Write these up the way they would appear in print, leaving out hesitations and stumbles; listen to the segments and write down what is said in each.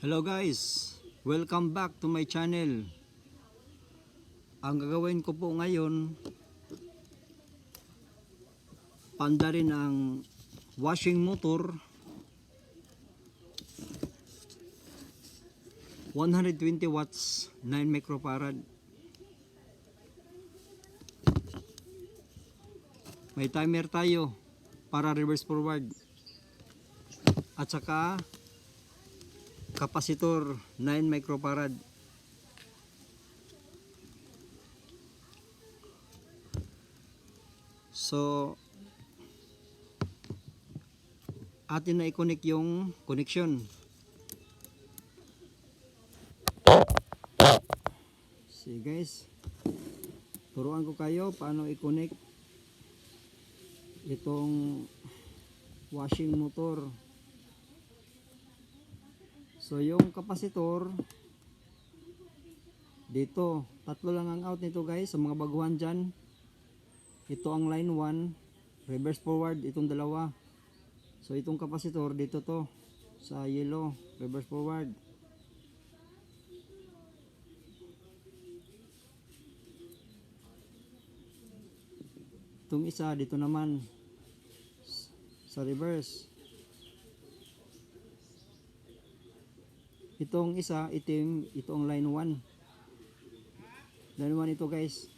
Hello guys, welcome back to my channel. Ang gagawin ko po ngayon, pandarin ang washing motor 120 watts 9 microfarad. May timer tayo para reverse forward at saka kapasitor 9 microfarad. So atin na i-connect yung connection. See guys, turuan ko kayo paano i-connect itong washing motor. So yung kapasitor dito, tatlo lang ang out nito guys. Sa mga baguhan dyan, ito ang line 1, reverse forward itong dalawa. So itong kapasitor dito to sa yellow, reverse forward. Itong isa dito naman sa reverse. Itong isa itim, ito ang line 1. Line 1 ito guys.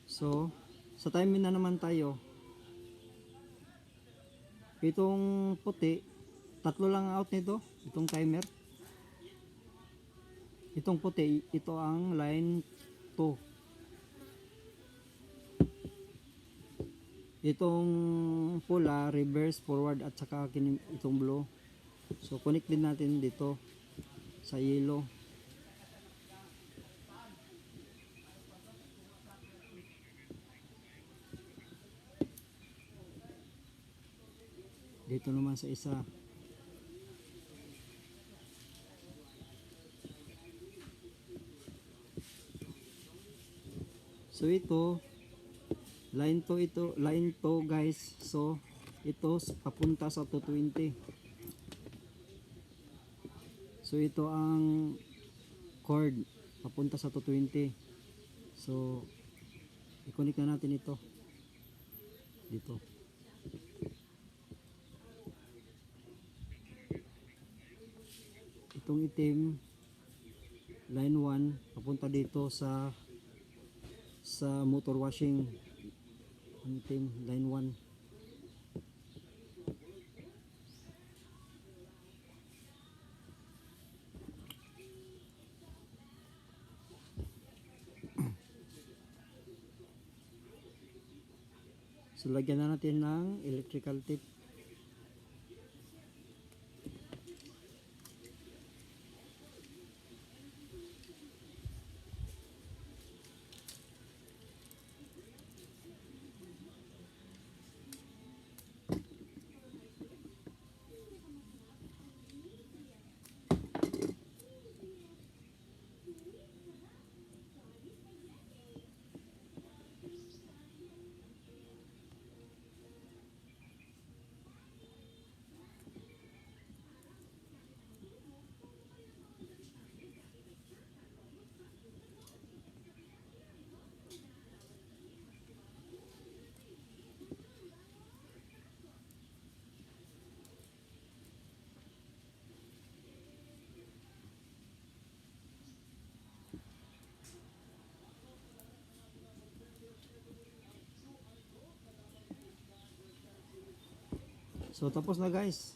So sa timing na naman tayo. Itong puti, tatlo lang out nito, itong timer. Itong puti, ito ang line 2. Itong pula, reverse, forward at saka itong blue. So connect din natin dito sa yellow. Dito naman sa isa. So ito line 2, ito line 2 guys. So ito papunta sa 220. So ito ang cord papunta sa 220. So i-connect na natin ito dito. Itong itim line 1 papunta dito sa motor washing. Ang itim line 1. So lagyan na natin ng electrical tape. So tapos na guys.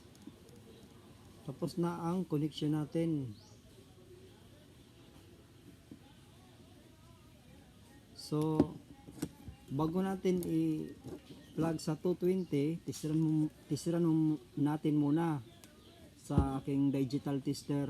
Tapos na ang connection natin. So bago natin i-plug sa 220, testiran natin muna sa aking digital tester.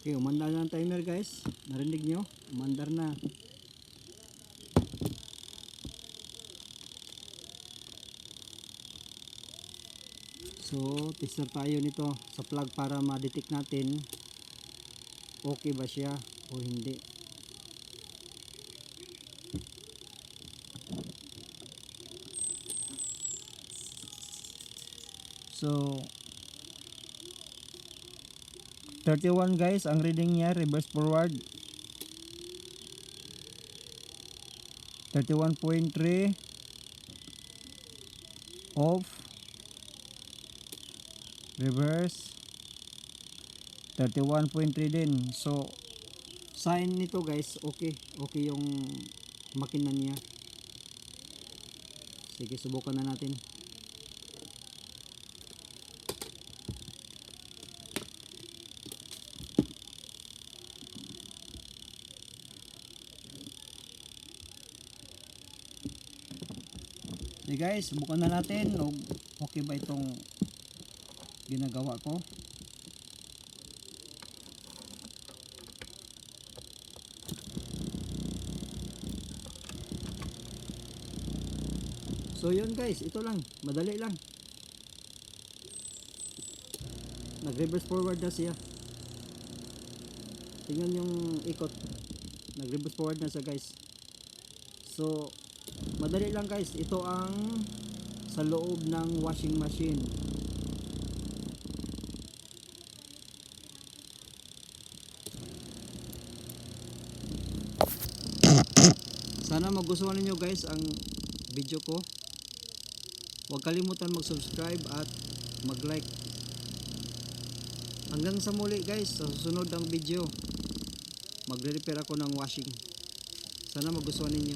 Okay, umandar na ang timer guys. Narinig nyo? Umandar na. So, tester tayo nito sa plug para ma-detect natin okay ba siya o hindi. So 31 guys ang reading niya, reverse forward 31.3 off, reverse 31.3 din. So sign nito guys, okay yung makina niya. Sige, subukan na natin. Okay guys, subukan na natin o okay ba itong ginagawa ko. So yun guys, ito lang, madali lang. Nag-reverse forward na siya. Tingnan yung ikot. Nag-reverse forward na siya guys. So madali lang guys, ito ang sa loob ng washing machine. Sana magustuhan niyo guys ang video ko. Huwag kalimutan mag-subscribe at mag-like. Hanggang sa muli guys, sa susunod ang video. Magre-repair ako ng washing. Sana magustuhan niyo.